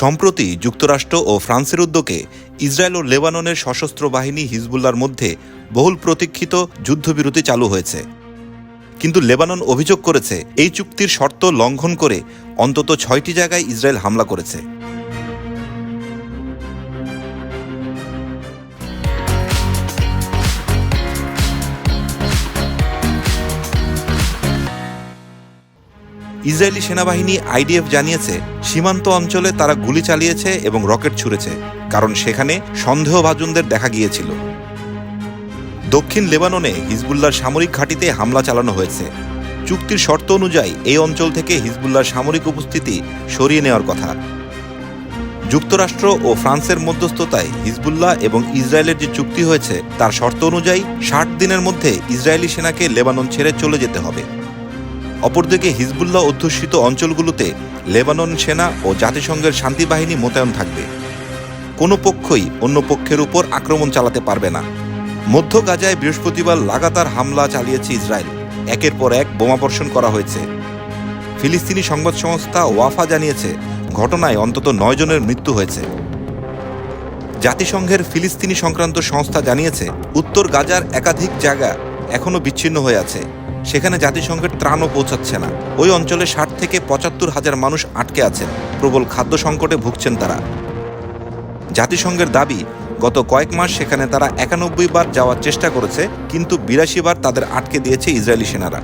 সম্প্রতি যুক্তরাষ্ট্র ও ফ্রান্সের উদ্যোগে ইসরায়েল ও লেবাননের সশস্ত্র বাহিনী হিজবুল্লাহর মধ্যে বহুল প্রতীক্ষিত যুদ্ধবিরতি চালু হয়েছে। কিন্তু লেবানন অভিযোগ করেছে এই চুক্তির শর্ত লঙ্ঘন করে অন্তত ৬টি জায়গায় ইসরায়েল হামলা করেছে। ইসরায়েলি সেনাবাহিনী আইডিএফ জানিয়েছে সীমান্ত অঞ্চলে তারা গুলি চালিয়েছে এবং রকেট ছুঁড়েছে, কারণ সেখানে সন্দেহভাজনদের দেখা গিয়েছিল। দক্ষিণ লেবাননে হিজবুল্লাহর সামরিক ঘাঁটিতে হামলা চালানো হয়েছে। চুক্তির শর্ত অনুযায়ী এই অঞ্চল থেকে হিজবুল্লাহর সামরিক উপস্থিতি সরিয়ে নেওয়ার কথা। যুক্তরাষ্ট্র ও ফ্রান্সের মধ্যস্থতায় হিজবুল্লাহ এবং ইসরায়েলের যে চুক্তি হয়েছে তার শর্ত অনুযায়ী ৬০ দিনের মধ্যে ইসরায়েলি সেনাকে লেবানন ছেড়ে চলে যেতে হবে। অপরদিকে হিজবুল্লাহ অধ্যুষিত অঞ্চলগুলোতে লেবানন সেনা ও জাতিসংঘের শান্তি বাহিনী মোতায়েন থাকবে। কোনো পক্ষই অন্য পক্ষের উপর আক্রমণ চালাতে পারবে না। মধ্য গাজায় বৃহস্পতিবার লাগাতার হামলা চালিয়েছে ইসরায়েল। একের পর এক বোমাবর্ষণ করা হয়েছে। ফিলিস্তিনি সংবাদ সংস্থা ওয়াফা জানিয়েছে ঘটনায় অন্তত ৯ জনের মৃত্যু হয়েছে। জাতিসংঘের ফিলিস্তিনি সংক্রান্ত সংস্থা জানিয়েছে উত্তর গাজার একাধিক জায়গা এখনও বিচ্ছিন্ন হয়ে আছে। সেখানে জাতিসংঘের ত্রাণও পৌঁছাচ্ছে না। ওই অঞ্চলে ৬০ থেকে ৭৫ হাজার মানুষ আটকে আছেন। প্রবল খাদ্য সংকটে ভুগছেন তারা। জাতিসংঘের দাবি গত কয়েক মাস সেখানে তারা ৯১ বার যাওয়ার চেষ্টা করেছে, কিন্তু ৮২ বার তাদের আটকে দিয়েছে ইসরায়েলি সেনারা।